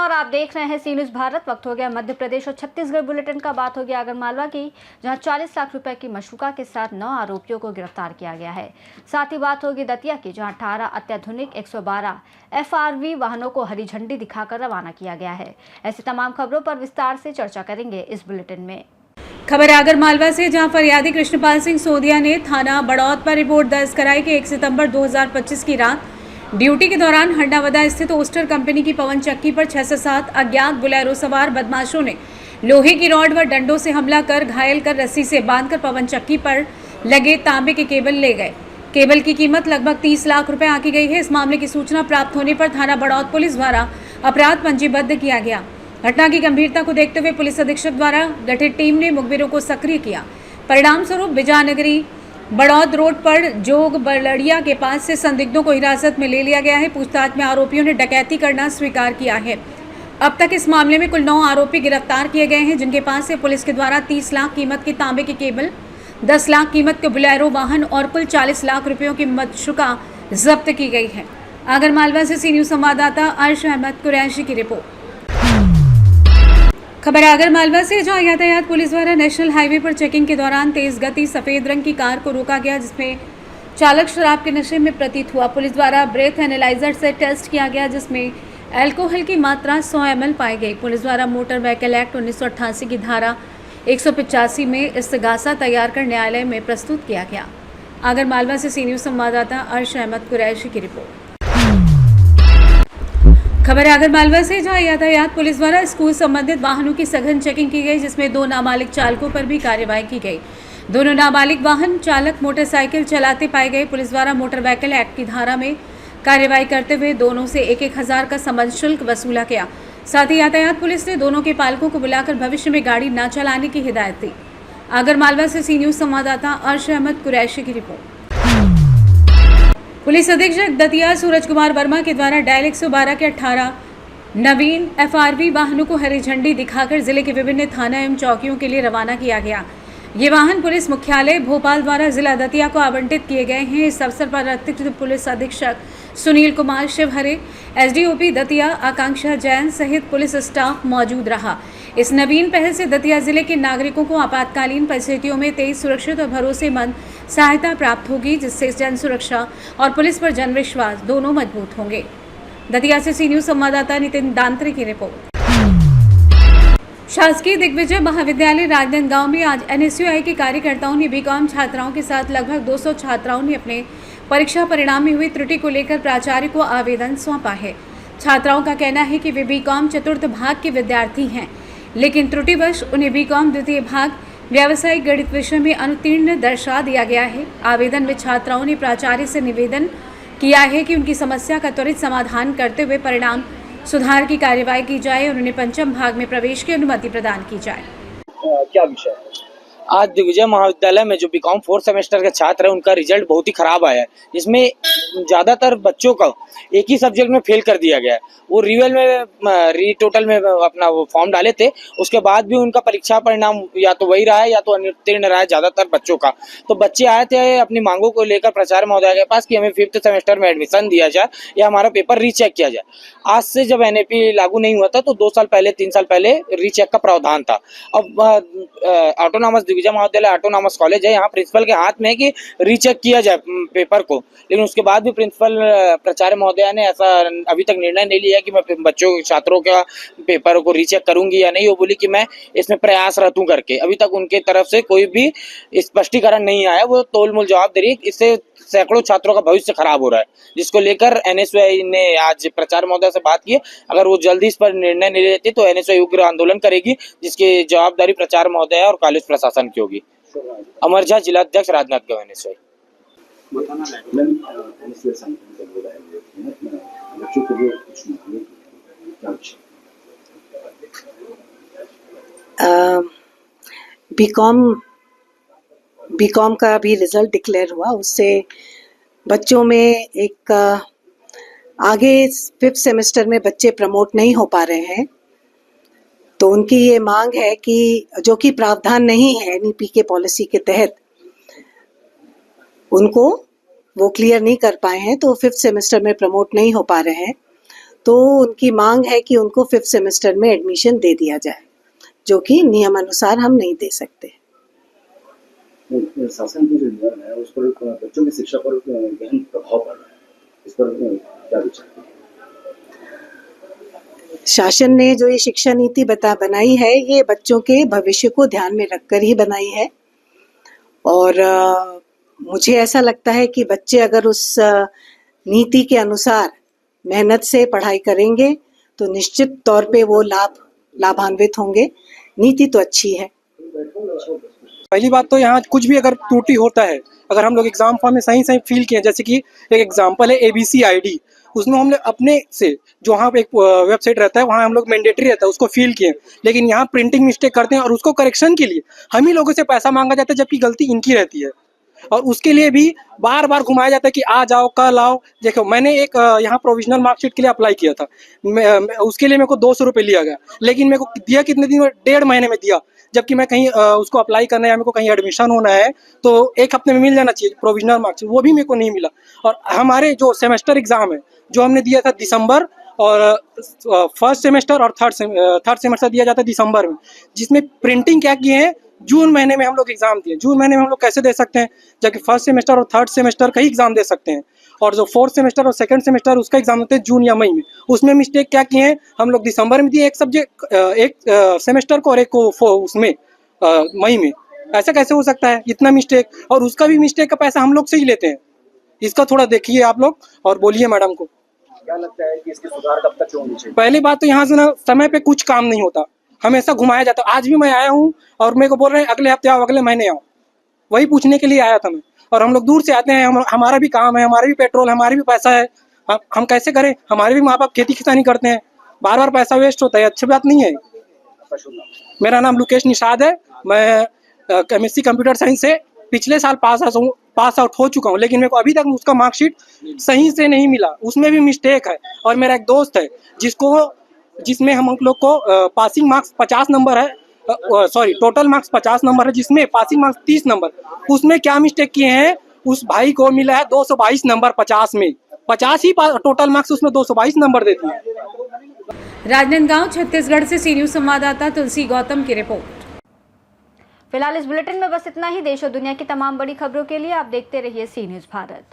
और आप देख रहे हैं सी न्यूज़ भारत। वक्त हो गया मध्य प्रदेश और छत्तीसगढ़ बुलेटिन का। बात हो गया आगरमालवा की, जहां 40 लाख रुपए की मशरूका के साथ 9 आरोपियों को गिरफ्तार किया गया है। साथ ही बात होगी दतिया की, जहां 18 अत्याधुनिक 112 FRV वाहनों को हरी झंडी दिखाकर रवाना किया गया है। ऐसी तमाम खबरों पर विस्तार से चर्चा करेंगे इस बुलेटिन में। खबर आगरमालवा से, जहां फरियादी कृष्णपाल सिंह सोदिया ने थाना बड़ौद पर रिपोर्ट दर्ज कराई कि 1 सितंबर 2025 की रात ड्यूटी के दौरान हंडावदा स्थित ओस्टर कंपनी की पवन चक्की पर 6 से 7 अज्ञात बुलेरो सवार बदमाशों ने लोहे की रॉड व डंडों से हमला कर घायल कर रस्सी से बांधकर पवन चक्की पर लगे तांबे के केबल ले गए। केबल की कीमत लगभग 30 लाख रुपए आंकी गई है। इस मामले की सूचना प्राप्त होने पर थाना बड़ौद पुलिस द्वारा अपराध पंजीबद्ध किया गया। घटना की गंभीरता को देखते हुए पुलिस अधीक्षक द्वारा गठित टीम ने मुखबिरों को सक्रिय किया। परिणाम स्वरूप बिजानगरी बड़ौद रोड पर जोग बलड़िया के पास से संदिग्धों को हिरासत में ले लिया गया है। पूछताछ में आरोपियों ने डकैती करना स्वीकार किया है। अब तक इस मामले में कुल 9 आरोपी गिरफ्तार किए गए हैं, जिनके पास से पुलिस के द्वारा 30 लाख कीमत के तांबे के केबल, 10 लाख कीमत के बुलेरो वाहन और कुल 40 लाख रुपयों की मशरूका जब्त की गई है। आगरमालवा से सी न्यूज़ संवाददाता अर्श अहमद कुरैशी की रिपोर्ट। खबर आगरमालवा से, जहां यातायात पुलिस द्वारा नेशनल हाईवे पर चेकिंग के दौरान तेज गति सफेद रंग की कार को रोका गया, जिसमें चालक शराब के नशे में प्रतीत हुआ। पुलिस द्वारा ब्रेथ एनालाइजर से टेस्ट किया गया, जिसमें अल्कोहल की मात्रा 100 ml पाई गई। पुलिस द्वारा मोटर व्हीकल एक्ट 1988 की धारा 185 में इस्तगासा तैयार कर न्यायालय में प्रस्तुत किया गया। आगरमालवा से सी न्यूज़ संवाददाता अर्श अहमद कुरैशी की रिपोर्ट। खबर आगरमालवा से, जहां यातायात पुलिस द्वारा स्कूल संबंधित वाहनों की सघन चेकिंग की गई, जिसमें 2 नाबालिग चालकों पर भी कार्रवाई की गई। दोनों नाबालिग वाहन चालक मोटरसाइकिल चलाते पाए गए। पुलिस द्वारा मोटर व्हीकल एक्ट की धारा में कार्रवाई करते हुए दोनों से 1-1 हज़ार का समन शुल्क वसूला गया। साथ ही यातायात पुलिस ने दोनों के पालकों को बुलाकर भविष्य में गाड़ी न चलाने की हिदायत दी। आगरमालवा से सी न्यूज़ संवाददाता अर्श अहमद कुरैशी की रिपोर्ट। पुलिस अधीक्षक दतिया सूरज कुमार वर्मा के द्वारा डायल 112 के 18 नवीन FRV वाहनों को हरी झंडी दिखाकर जिले के विभिन्न थाना एवं चौकियों के लिए रवाना किया गया। ये वाहन पुलिस मुख्यालय भोपाल द्वारा जिला दतिया को आवंटित किए गए हैं। इस अवसर पर अतिरिक्त पुलिस अधीक्षक सुनील कुमार शिवहरे, SDOP दतिया आकांक्षा जैन सहित पुलिस स्टाफ मौजूद रहा। इस नवीन पहल से दतिया जिले के नागरिकों को आपातकालीन परिस्थितियों में तेज, सुरक्षित और भरोसेमंद सहायता प्राप्त होगी, जिससे जन सुरक्षा और पुलिस पर जन विश्वास दोनों मजबूत होंगे। दतिया से सी न्यूज़ संवाददाता नितिन दांत्री की रिपोर्ट। शासकीय दिग्विजय महाविद्यालय राजनांदगांव में आज NSUI के कार्यकर्ताओं ने BCom छात्राओं के साथ लगभग 200 छात्राओं ने अपने परीक्षा परिणाम में हुई त्रुटि को लेकर प्राचार्य को आवेदन सौंपा है। छात्राओं का कहना है कि वे BCom चतुर्थ भाग के विद्यार्थी हैं, लेकिन त्रुटिवश उन्हें BCom द्वितीय भाग व्यावसायिक गणित विषय में अनुत्तीर्ण दर्शा दिया गया है। आवेदन में छात्राओं ने प्राचार्य से निवेदन किया है कि उनकी समस्या का त्वरित समाधान करते हुए परिणाम सुधार की कार्यवाही की जाए और उन्हें पंचम भाग में प्रवेश की अनुमति प्रदान की जाए। क्या विषय है? आज दिग्विजय महाविद्यालय में जो BCom 4th सेमेस्टर के छात्र है, उनका रिजल्ट बहुत ही खराब आया है, जिसमें ज्यादातर बच्चों का एक ही सब्जेक्ट में फेल कर दिया गया है। वो रिवेल में रीटोटल में अपना वो फॉर्म डाले थे, उसके बाद भी उनका परीक्षा परिणाम या तो वही रहा है या तो अनुत्तीर्ण रहा है ज्यादातर बच्चों का। तो बच्चे आए थे अपनी मांगों को लेकर प्राचार्य महोदय के पास कि हमें 5th सेमेस्टर में एडमिशन दिया जाए या हमारा पेपर रीचेक किया जाए। आज से जब NAP लागू नहीं हुआ था तो 2 साल पहले 3 साल पहले रीचेक का प्रावधान था। अब ऑटोनॉमस विजय महाविद्यालय ऑटोनॉमस कॉलेज है, यहाँ प्रिंसिपल के हाथ में है कि रीचेक किया जाए पेपर को, लेकिन उसके बाद भी प्रिंसिपल प्राचार्य महोदया ने ऐसा अभी तक निर्णय नहीं लिया कि मैं बच्चों छात्रों का पेपर को रीचेक करूंगी या नहीं। वो बोली कि मैं इसमें प्रयासरत हूं करके। अभी तक उनके तरफ से कोई भी स्पष्टीकरण नहीं आया। वो तोलमोल जवाब दे रही है। इससे सैकड़ों छात्रों का भविष्य खराब हो रहा है, जिसको लेकर NSUI ने आज प्राचार्य महोदय से बात की। अगर वो जल्दी इस पर निर्णय नहीं लेती तो NSUI उग्र आंदोलन करेगी, जिसकी जवाबदारी प्राचार्य महोदय और कॉलेज प्रशासन की होगी। अमर झा, जिला अध्यक्ष राजनांदगांव NSUI। बीकॉम का अभी रिजल्ट डिक्लेयर हुआ, उससे बच्चों में एक आगे 5th सेमेस्टर में बच्चे प्रमोट नहीं हो पा रहे हैं। तो उनकी ये मांग है कि जो कि प्रावधान नहीं है NEP के पॉलिसी के तहत, उनको वो क्लियर नहीं कर पाए हैं तो 5th सेमेस्टर में प्रमोट नहीं हो पा रहे हैं। तो उनकी मांग है कि उनको 5th सेमेस्टर में एडमिशन दे दिया जाए, जो कि नियम अनुसार हम नहीं दे सकते। शासन की जो नियम है उस पर बच्चों की शिक्षा पर गहन प्रभाव पड़ रहा है, इस पर क्या विचार है? शासन ने जो ये शिक्षा नीति बनाई है, ये बच्चों के भविष्य को ध्यान में रखकर ही बनाई है। और मुझे ऐसा लगता है कि बच्चे अगर उस नीति के अनुसार मेहनत से पढ़ाई करेंगे तो निश्चित तौर पे वो लाभान्वित होंगे। नीति तो अच्छी है। पहली बात तो यहाँ कुछ भी अगर त्रुटि होता है, अगर हम लोग एग्जाम फॉर्म में सही फिल किए, जैसे कि एक एग्जांपल है ABC ID, उसमें हम लोग अपने से जो वहाँ पे एक वेबसाइट रहता है वहाँ हम लोग मैंडेटरी रहता है उसको फिल किए, लेकिन यहाँ प्रिंटिंग मिस्टेक करते हैं और उसको करेक्शन के लिए हम ही लोगों से पैसा मांगा जाता है, जबकि गलती इनकी रहती है। और उसके लिए भी बार बार घुमाया जाता है कि आ जाओ कल आओ। देखो मैंने एक यहाँ प्रोविजनल मार्कशीट के लिए अप्लाई किया था, उसके लिए मेरे को 200 रुपये लिया गया, लेकिन मेरे को दिया कितने दिन में, 1.5 महीने में दिया। जबकि मैं कहीं उसको अप्लाई करना या मेरे को कहीं एडमिशन होना है तो 1 हफ्ते में मिल जाना चाहिए प्रोविजनल मार्कशीट, वो भी मेरे को नहीं मिला। और हमारे जो सेमेस्टर एग्जाम है जो हमने दिया था दिसंबर, और फर्स्ट सेमेस्टर और थर्ड सेमेस्टर दिया जाता है दिसंबर में, जिसमें प्रिंटिंग क्या किए हैं, जून महीने में हम लोग एग्जाम दिए। जून महीने में हम लोग कैसे दे सकते हैं, जबकि फर्स्ट सेमेस्टर और थर्ड सेमेस्टर का ही एग्जाम दे सकते हैं, और जो फोर्थ सेमेस्टर और सेकंड सेमेस्टर उसका एग्जाम होते हैं जून या मई में। उसमें मिस्टेक क्या किए हैं, हम लोग दिसंबर में दिए एक सब्जेक्ट एक सेमेस्टर को और एक को उसमें मई में। ऐसा कैसे हो सकता है इतना मिस्टेक, और उसका भी मिस्टेक का पैसा हम लोग से ही लेते हैं। इसका थोड़ा देखिए आप लोग और बोलिए मैडम को। क्या लगता है कि इसके सुधार कब तक होनी चाहिए? पहली बात तो यहाँ से ना समय पे कुछ काम नहीं होता, हमेशा घुमाया जाता। आज भी मैं आया हूँ और मेरे को बोल रहे हैं अगले हफ्ते आओ, अगले महीने आओ, वही पूछने के लिए आया था मैं। और हम लोग दूर से आते हैं, हमारा भी काम है, हमारा भी पेट्रोल, हमारा भी पैसा है, हम कैसे करें? हमारे भी माँ बाप खेती किसानी करते हैं, बार बार पैसा वेस्ट होता है, अच्छी बात नहीं है। मेरा नाम लुकेश निषाद है, मैं MSc कंप्यूटर साइंस से पिछले साल पास आउट हो चुका हूँ, लेकिन मेरे को अभी तक उसका मार्कशीट सही से नहीं मिला, उसमें भी मिस्टेक है। और मेरा एक दोस्त है जिसमें हम लोग को पासिंग मार्क्स 50 नंबर है, टोटल मार्क्स 50 नंबर है, जिसमें पासिंग मार्क्स 30 नंबर। उसमें क्या मिस्टेक किए हैं, उस भाई को मिला है 222 नंबर 50 में, 50 ही टोटल मार्क्स, उसमें 222 नंबर देते हैं। राजनांदगांव छत्तीसगढ़ से सी न्यूज संवाददाता तुलसी गौतम की रिपोर्ट। फिलहाल इस बुलेटिन में बस इतना ही। देश और दुनिया की तमाम बड़ी खबरों के लिए आप देखते रहिए सी न्यूज़ भारत।